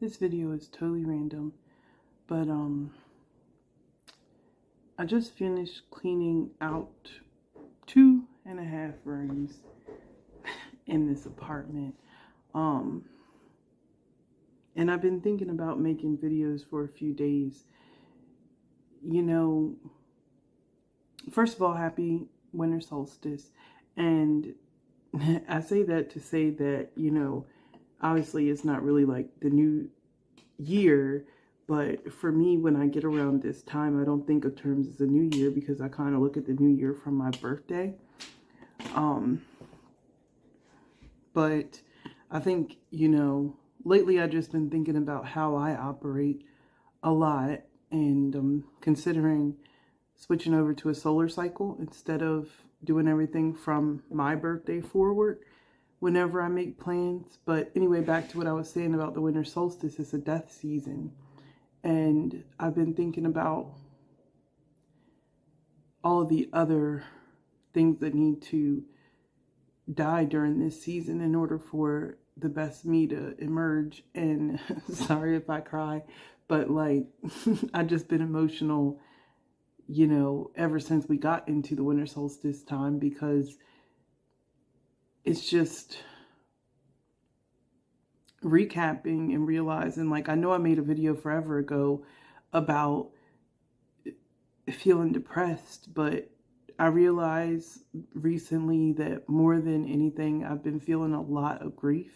This video is totally random, but I just finished cleaning out 2.5 rooms in this apartment. And I've been thinking about making videos for a few days. You know, first of all, happy winter solstice. And I say that to say that, obviously it's not really like the new year, but for me, when I get around this time, I don't think of terms as a new year because I kind of look at the new year from my birthday. But I think, lately I've just been thinking about how I operate a lot and considering switching over to a solar cycle instead of doing everything from my birthday forward whenever I make plans. But anyway, back to what I was saying about the winter solstice. It's a death season. And I've been thinking about all of the other things that need to die during this season in order for the best me to emerge. And sorry if I cry, but like I've just been emotional, ever since we got into the winter solstice time, because it's just recapping and realizing, like, I know I made a video forever ago about feeling depressed, but I realized recently that more than anything, I've been feeling a lot of grief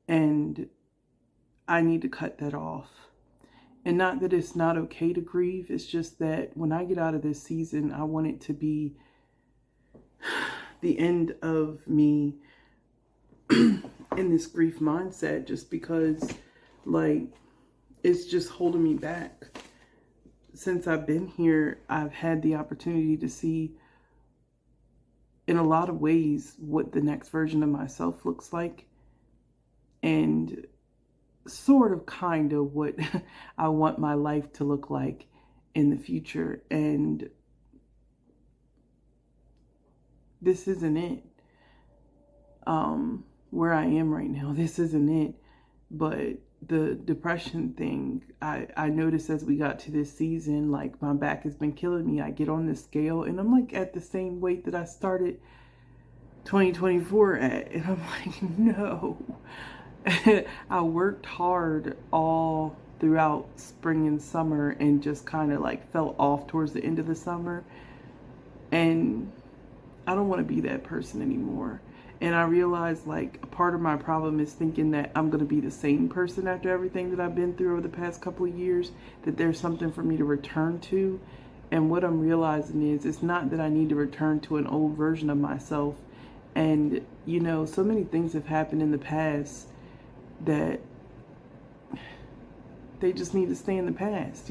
and I need to cut that off. And not that it's not okay to grieve, it's just that when I get out of this season, I want it to be the end of me in this grief mindset, just because, like, it's just holding me back. Since I've been here, I've had the opportunity to see in a lot of ways what the next version of myself looks like, and sort of kind of what I want my life to look like in the future. And this isn't it. Where I am right now, this isn't it. But the depression thing, I noticed as we got to this season, like, my back has been killing me. I get on the scale and I'm like at the same weight that I started 2024 at. And I'm like, no. I worked hard all throughout spring and summer and just kind of like fell off towards the end of the summer. And I don't want to be that person anymore. And I realized, like, a part of my problem is thinking that I'm going to be the same person after everything that I've been through over the past couple of years, that there's something for me to return to. And what I'm realizing is it's not that I need to return to an old version of myself. And, so many things have happened in the past that they just need to stay in the past,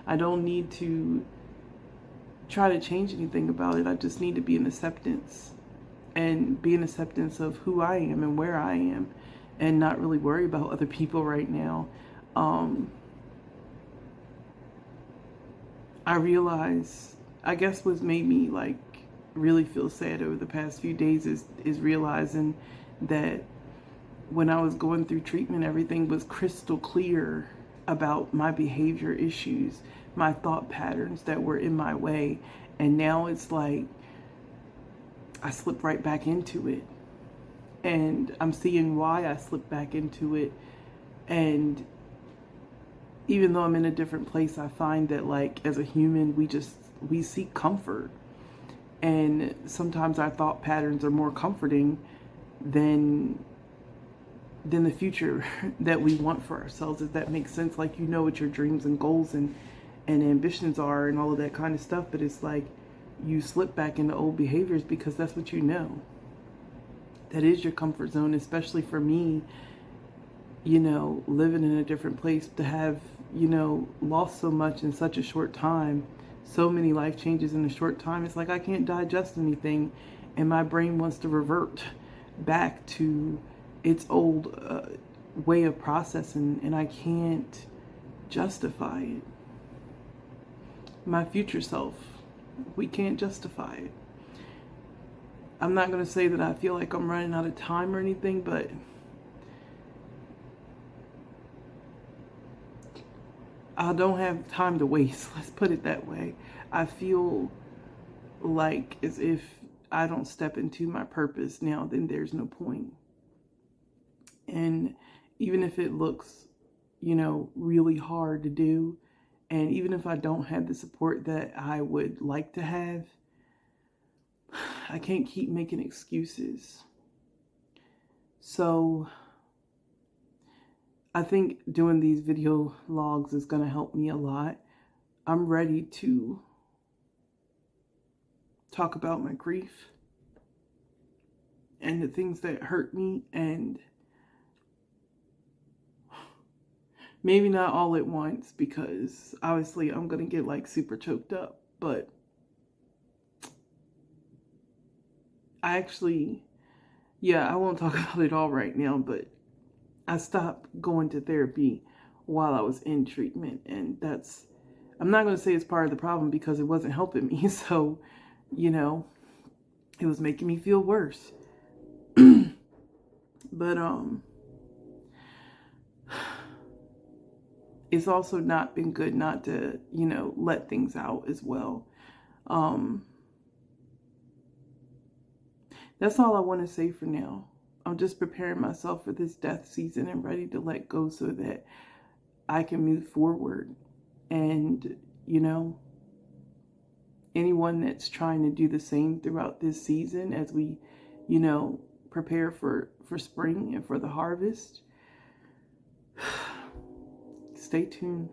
I don't need to try to change anything about it. I just need to be in acceptance. And be in acceptance of who I am and where I am, and not really worry about other people right now. I realize, I guess what's made me like really feel sad over the past few days is realizing that when I was going through treatment, everything was crystal clear about my behavior issues, my thought patterns that were in my way. And now it's like I slipped right back into it, and I'm seeing why I slipped back into it. And even though I'm in a different place, I find that, like, as a human, we seek comfort, and sometimes our thought patterns are more comforting than the future that we want for ourselves, if that makes sense. Like, what your dreams and goals and ambitions are and all of that kind of stuff, but it's like you slip back into old behaviors because that's what that is your comfort zone. Especially for me, living in a different place, to have lost so much in such a short time, so many life changes in a short time. It's like I can't digest anything, and my brain wants to revert back to its old way of processing, and I can't justify it. My future self, we can't justify it. I'm not going to say that I feel like I'm running out of time or anything, but I don't have time to waste. Let's put it that way. I feel like as if I don't step into my purpose now, then there's no point. And even if it looks, really hard to do, and even if I don't have the support that I would like to have, I can't keep making excuses. So I think doing these video logs is going to help me a lot. I'm ready to talk about my grief and the things that hurt me, and maybe not all at once, because obviously I'm going to get like super choked up, but I won't talk about it all right now, but I stopped going to therapy while I was in treatment, and I'm not going to say it's part of the problem because it wasn't helping me. So, it was making me feel worse. But it's also not been good not to, let things out as well. That's all I want to say for now. I'm just preparing myself for this death season and ready to let go so that I can move forward. And, anyone that's trying to do the same throughout this season as we, prepare for spring and for the harvest, stay tuned.